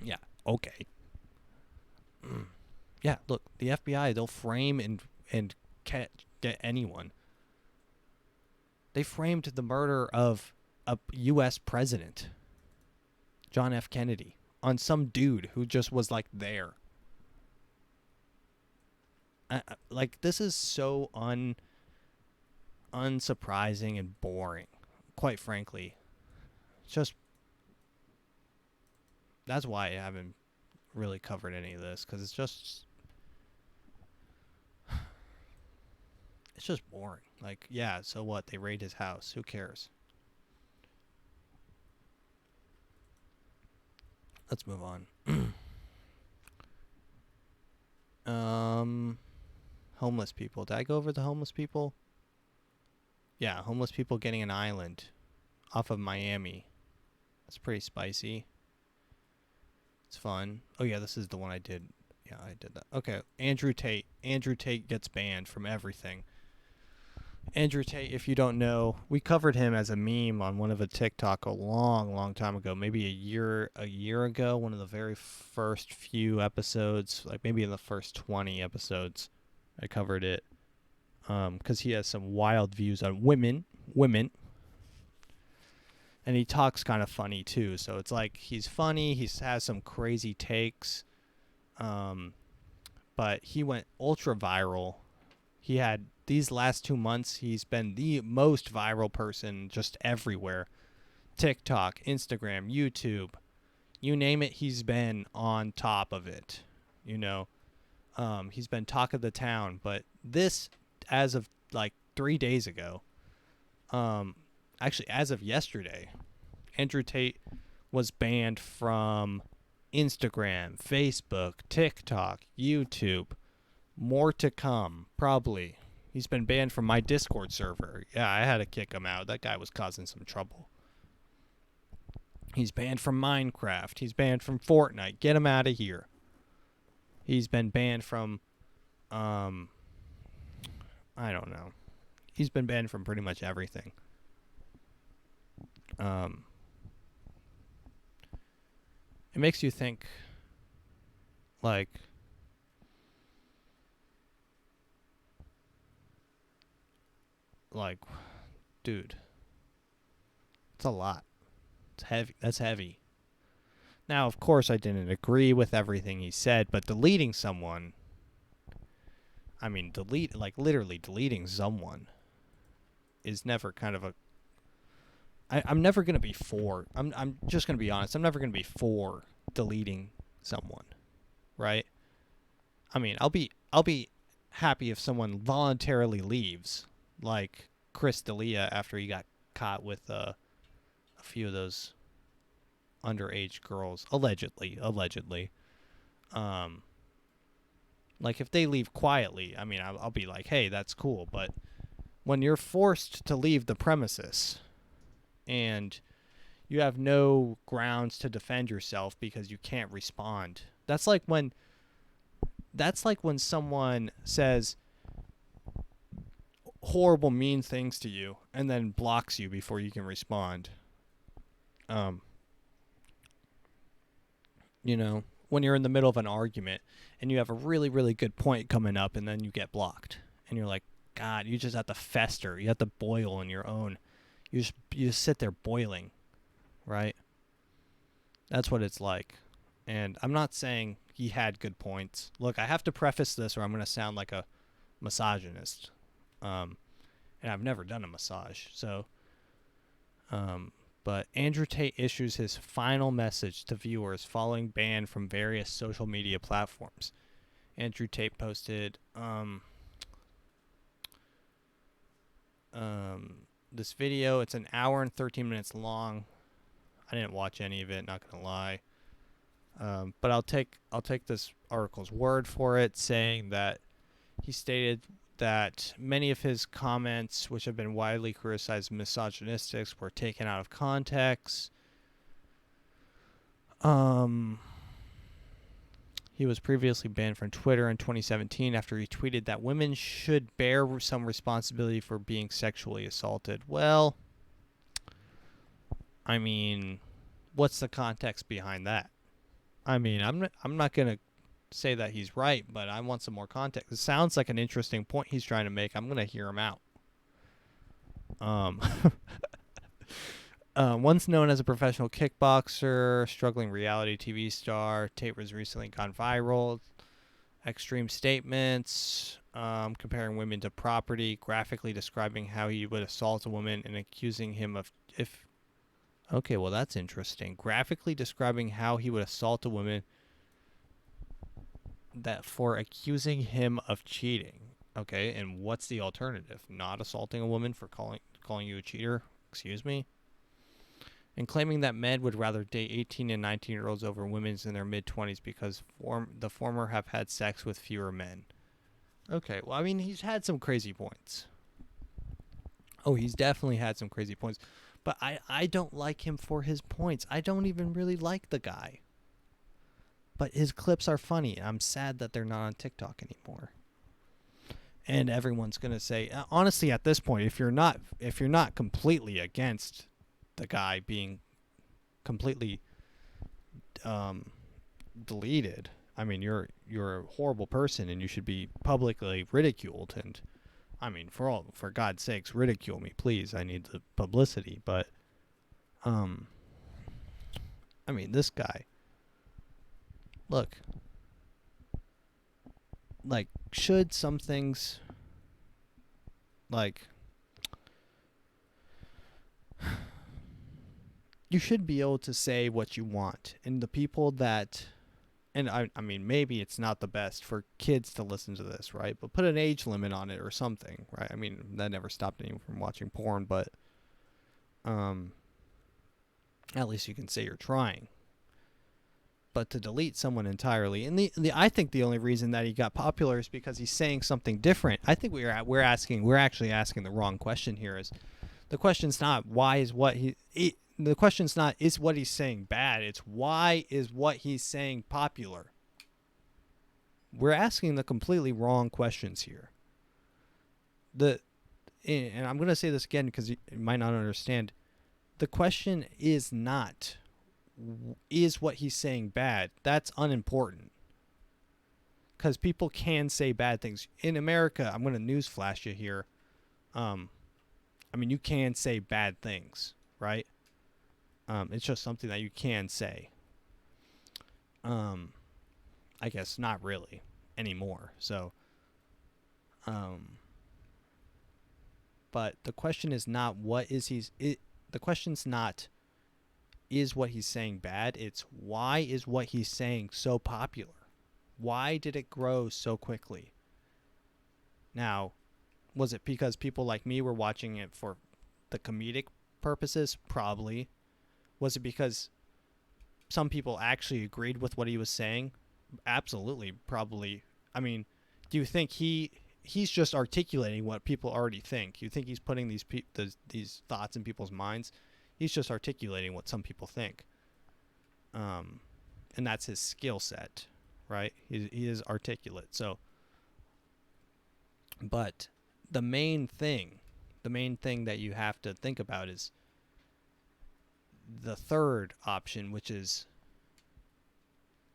Yeah, okay. Yeah, look, the FBI, they'll frame and get anyone. They framed the murder of a U.S. president, John F. Kennedy, on some dude who just was like there. Like, this is so unsurprising and boring, quite frankly. Just, that's why I haven't really covered any of this, because it's just boring. Like, yeah, so what? They raid his house. Who cares? Let's move on. Homeless people. Did I go over the homeless people? Yeah, homeless people getting an island off of Miami. That's pretty spicy. It's fun. Oh, yeah, this is the one I did. Yeah, I did that. Okay, Andrew Tate. Andrew Tate gets banned from everything. Andrew Tate, if you don't know, we covered him as a meme on one of a TikTok a long time ago, maybe a year ago, one of the very first few episodes, like maybe in the first 20 episodes, I covered it, because he has some wild views on women, and he talks kind of funny too, so it's like he's funny, he has some crazy takes, but he went ultra viral. He had, these last 2 months, he's been the most viral person just everywhere. TikTok, Instagram, YouTube, you name it, he's been on top of it, you know. He's been talk of the town, but this, as of like 3 days ago, actually as of yesterday, Andrew Tate was banned from Instagram, Facebook, TikTok, YouTube. More to come, probably. He's been banned from my Discord server. Yeah, I had to kick him out. That guy was causing some trouble. He's banned from Minecraft. He's banned from Fortnite. Get him out of here. He's been banned from, I don't know. He's been banned from pretty much everything. It makes you think, like, dude, it's a lot. It's heavy. That's heavy. Now, of course, I didn't agree with everything he said, but deleting someone, I mean, literally deleting someone is never kind of a, I'm never going to be for, I'm just going to be honest, I'm never going to be for deleting someone, right? I mean, I'll be happy if someone voluntarily leaves, like Chris D'Elia after he got caught with a few of those underage girls, allegedly. Like, if they leave quietly, I mean, I'll be like, hey, that's cool. But when you're forced to leave the premises and you have no grounds to defend yourself because you can't respond, that's like when someone says horrible, mean things to you and then blocks you before you can respond. You know, when you're in the middle of an argument and you have a really, really good point coming up and then you get blocked and you're like, God, you just have to fester. You have to boil in your own. You just sit there boiling, right? That's what it's like. And I'm not saying he had good points. Look, I have to preface this or I'm going to sound like a misogynist. And I've never done a massage. So, but Andrew Tate issues his final message to viewers following ban from various social media platforms. Andrew Tate posted this video. It's an hour and 13 minutes long. I didn't watch any of it, not gonna lie. But I'll take this article's word for it, saying that he stated that many of his comments, which have been widely criticized as misogynistic, were taken out of context. He was previously banned from Twitter in 2017 after he tweeted that women should bear some responsibility for being sexually assaulted. Well, I mean, what's the context behind that? I mean, I'm not going to say that he's right, but I want some more context. It sounds like an interesting point he's trying to make. I'm going to hear him out. Um, once known as a professional kickboxer, struggling reality TV star, Tate was recently gone viral. Extreme statements, comparing women to property, graphically describing how he would assault a woman and accusing him of if. Okay, well that's interesting. Graphically describing how he would assault a woman that for accusing him of cheating. Okay, and what's the alternative? Not assaulting a woman for calling you a cheater? Excuse me? And claiming that men would rather date 18 and 19-year-olds over women in their mid-20s because the former have had sex with fewer men. Okay, well, I mean, he's had some crazy points. Oh, he's definitely had some crazy points. But I don't like him for his points. I don't even really like the guy. But his clips are funny. I'm sad that they're not on TikTok anymore. And everyone's going to say, honestly, at this point, if you're not completely against the guy being completely deleted, I mean, you're a horrible person and you should be publicly ridiculed. And I mean, for God's sakes, ridicule me, please. I need the publicity. But I mean, this guy, look, like, should some things, like, you should be able to say what you want. And the people that, and I mean, maybe it's not the best for kids to listen to this, right? But put an age limit on it or something, right? I mean, that never stopped anyone from watching porn, but at least you can say you're trying. But to delete someone entirely, and I think the only reason that he got popular is because he's saying something different. I think we're actually asking the wrong question here. Is the question's not why is what the question's not is what he's saying bad. It's why is what he's saying popular. We're asking the completely wrong questions here. And I'm going to say this again because you might not understand. The question is not, is what he's saying bad? That's unimportant. Because people can say bad things. In America, I'm going to newsflash you here. I mean, you can say bad things, right? It's just something that you can say. I guess not really anymore. So, but the question is not the question's not is what he's saying bad. It's why is what he's saying so popular? Why did it grow so quickly? Now, was it because people like me were watching it for the comedic purposes? Probably. Was it because some people actually agreed with what he was saying? Absolutely, probably. I mean, do you think he's just articulating what people already think? You think he's putting these thoughts in people's minds? He's just articulating what some people think. And that's his skill set, right? He is articulate. So, but the main thing that you have to think about is the third option, which is,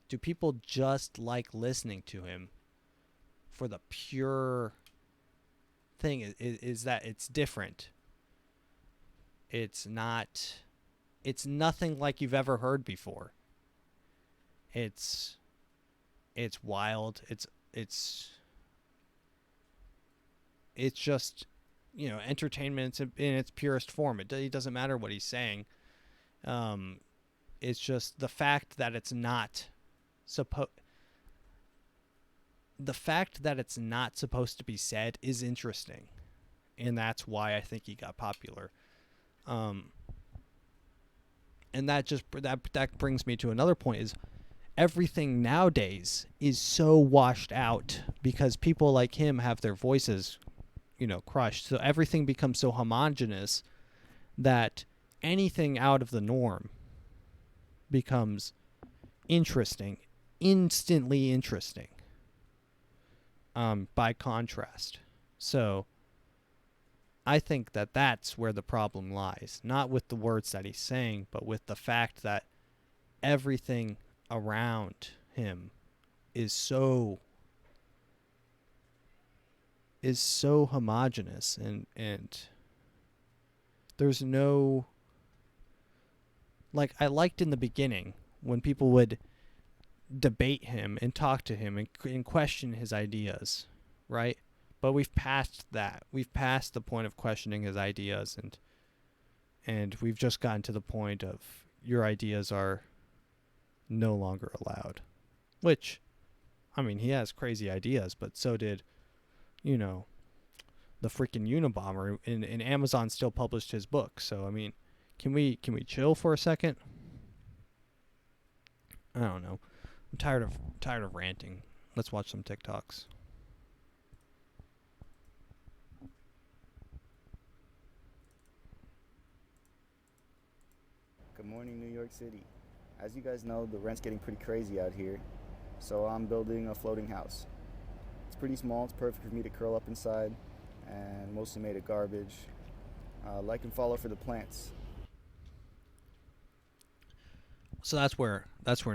do people just like listening to him for the pure thing is that it's different. It's nothing like you've ever heard before. It's wild. It's just, entertainment in its purest form. It doesn't matter what he's saying. It's just the fact that it's not supposed to be said is interesting, and that's why I think he got popular. And that brings me to another point: is everything nowadays is so washed out because people like him have their voices, crushed. So everything becomes so homogenous that anything out of the norm becomes interesting, instantly interesting, by contrast. So I think that that's where the problem lies, not with the words that he's saying, but with the fact that everything around him is so homogenous and There's no... Like, I liked in the beginning when people would debate him and talk to him and question his ideas, right? But we've passed that. We've passed the point of questioning his ideas, and we've just gotten to the point of your ideas are no longer allowed. Which, I mean, he has crazy ideas, but so did, you know, the freaking Unabomber, and Amazon still published his book. So, I mean, can we chill for a second? I don't know. I'm tired of ranting. Let's watch some TikToks. Good morning, New York City. As you guys know, the rent's getting pretty crazy out here, so I'm building a floating house. It's pretty small, it's perfect for me to curl up inside, and mostly made of garbage. Like and follow for the plants. So that's where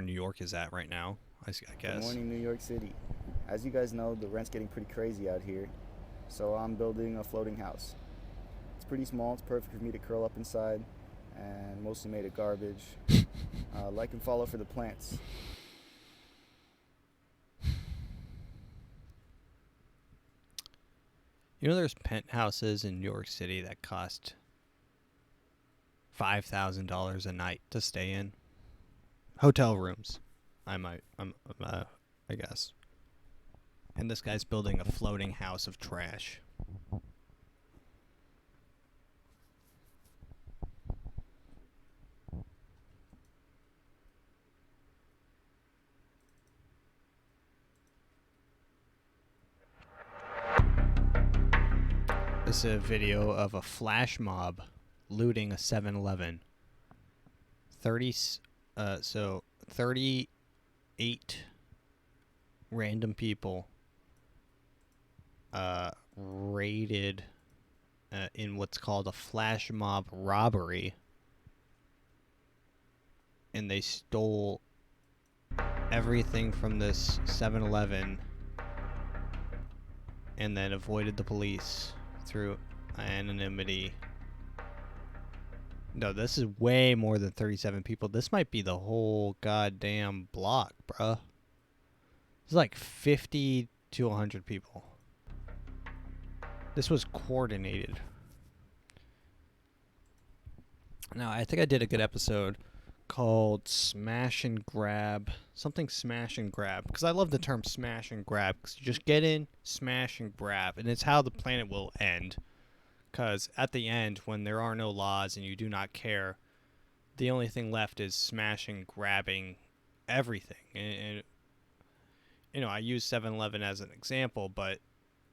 New York is at right now, I guess. Good morning, New York City. As you guys know, the rent's getting pretty crazy out here, so I'm building a floating house. It's pretty small, it's perfect for me to curl up inside, and mostly made of garbage. Like and follow for the plants. You know, there's penthouses in New York City that cost $5,000 a night to stay in. Hotel rooms, I guess. And this guy's building a floating house of trash. This is a video of a flash mob looting a 7-Eleven. 38 random people raided in what's called a flash mob robbery, and they stole everything from this 7-Eleven and then avoided the police through anonymity. No, this is way more than 37 people. This might be the whole goddamn block, bruh. It's like 50 to 100 people. This was coordinated. Now, I think I did a good episode called Smash and Grab. Something smash and grab. Because I love the term smash and grab. Because you just get in, smash and grab. And it's how the planet will end. Because at the end, when there are no laws and you do not care, the only thing left is smashing, grabbing everything. And you know, I use 7-Eleven as an example, but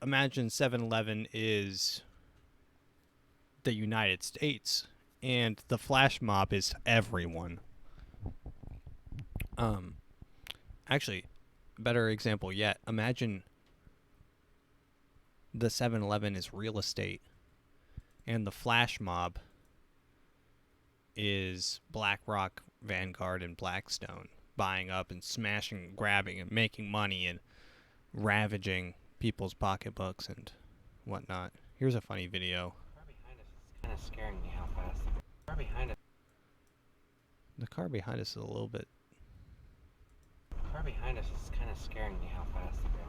imagine 7-Eleven is the United States, and the flash mob is everyone. Actually, better example yet, imagine the 7-Eleven is real estate, and the flash mob is BlackRock, Vanguard, and Blackstone, buying up and smashing, grabbing, and making money and ravaging people's pocketbooks and whatnot. Here's a funny video. The car behind us is kind of scaring me how fast. The car behind us. The car behind us is a little bit... The car behind us is kind of scaring me how fast they're going.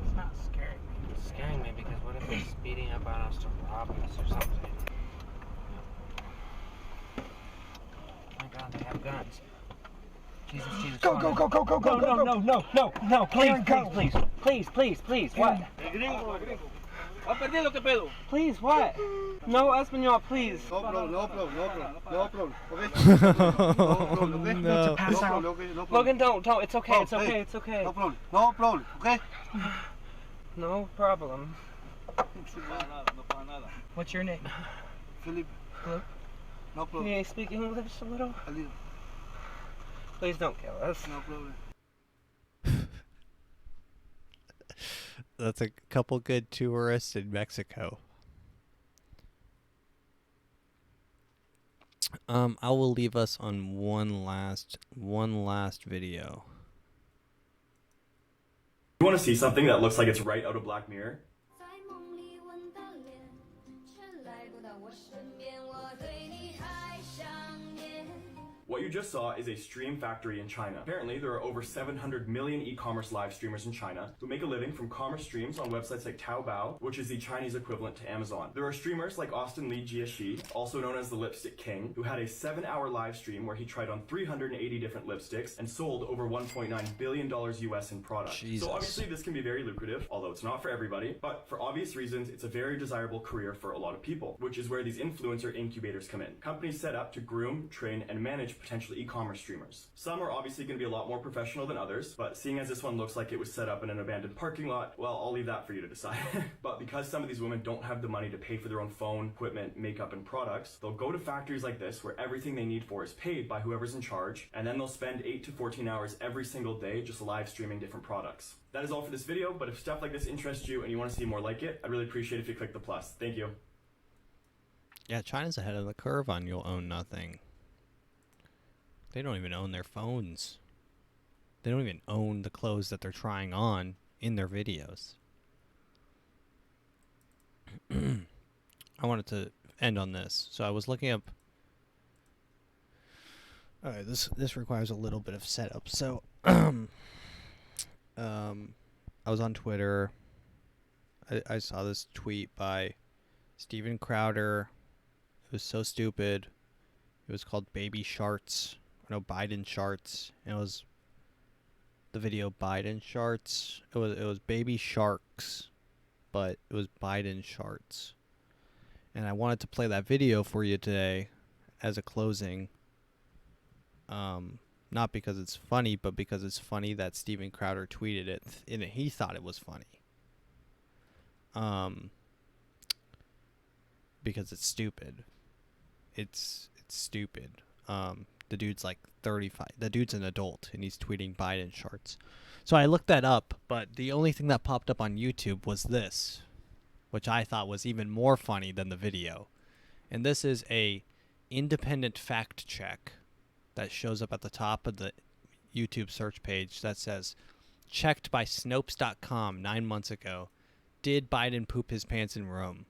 It's not scaring me. It's scaring me because what if they're speeding up on us to rob us or something? Oh my God, they have guns. Jesus, Jesus. Go, go, go, go, go, go, go, no, no, no, no, please, what? ¿Ha perdido qué pedo? Please, what? No, Espanol, please. No problem, no problem, no problem, no problem, okay? No. Pass out. Logan, don't, it's okay, it's okay, it's okay. No problem, okay? No problem. What's your name? Philip. Philip? No Can problem. you speak English a little? A little. Please don't kill us. No problem. That's a couple good tourists in Mexico. I will leave us on one last video. You want to see something that looks like it's right out of Black Mirror? 在梦里闻到脸，却来不到我身边。我对 What you just saw is a stream factory in China. Apparently, there are over 700 million e-commerce live streamers in China who make a living from commerce streams on websites like Taobao, which is the Chinese equivalent to Amazon. There are streamers like Austin Lee Jieshi, also known as the Lipstick King, who had a 7-hour live stream where he tried on 380 different lipsticks and sold over $1.9 billion US in product. Jesus. So obviously this can be very lucrative, although it's not for everybody, but for obvious reasons, it's a very desirable career for a lot of people, which is where these influencer incubators come in. Companies set up to groom, train, and manage potential e-commerce streamers. Some are obviously going to be a lot more professional than others, but seeing as this one looks like it was set up in an abandoned parking lot, well, I'll leave that for you to decide. But because some of these women don't have the money to pay for their own phone, equipment, makeup, and products, they'll go to factories like this where everything they need for is paid by whoever's in charge, and then they'll spend 8 to 14 hours every single day just live streaming different products. That is all for this video, but if stuff like this interests you and you want to see more like it, I'd really appreciate it if you click the plus. Thank you. Yeah, China's ahead of the curve on You'll Own Nothing. They don't even own their phones. They don't even own the clothes that they're trying on in their videos. I wanted to end on this. So I was looking up... Alright, this requires a little bit of setup. So, I was on Twitter. I saw this tweet by Steven Crowder. It was so stupid. It was called Baby Sharts. No, Biden Sharts. It was the video Biden Sharts. It was Baby Sharks, but it was Biden Sharts. And I wanted to play that video for you today as a closing. Not because it's funny, but because it's funny that Steven Crowder tweeted it, and he thought it was funny. Because it's stupid. It's stupid. The dude's like 35. The dude's an adult, and he's tweeting Biden charts. So I looked that up, but the only thing that popped up on YouTube was this, which I thought was even more funny than the video. And this is a independent fact check that shows up at the top of the YouTube search page that says, checked by Snopes.com 9 months ago. Did Biden poop his pants in Rome?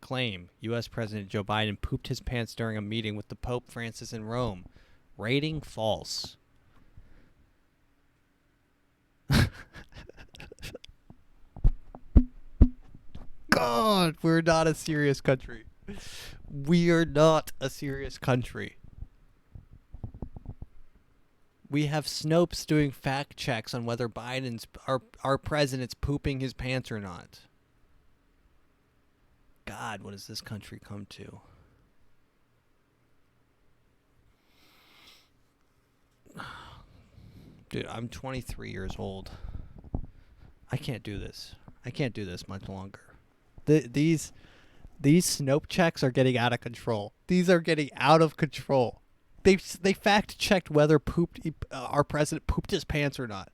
Claim, U.S. President Joe Biden pooped his pants during a meeting with the Pope Francis in Rome. Rating false. God, we're not a serious country. We are not a serious country. We have Snopes doing fact checks on whether our president's pooping his pants or not. God, what has this country come to? Dude, I'm 23 years old. I can't do this. I can't do this much longer. These Snope checks are getting out of control. These are getting out of control. They fact checked whether our president pooped his pants or not.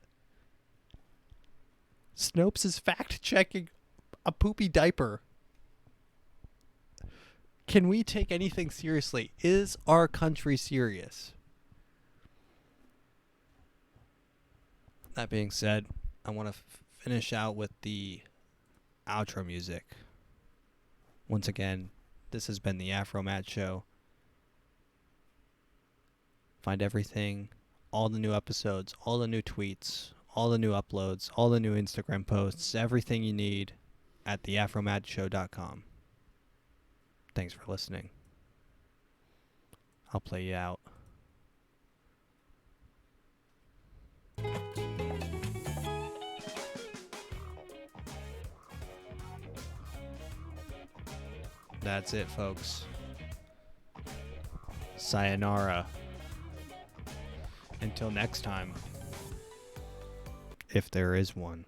Snopes is fact checking a poopy diaper. Can we take anything seriously? Is our country serious? That being said, I want to finish out with the outro music. Once again, this has been the AfroMattt Show. Find everything, all the new episodes, all the new tweets, all the new uploads, all the new Instagram posts, everything you need at theafromattshow.com. Thanks for listening. I'll play you out. That's it, folks. Sayonara. Until next time. If there is one.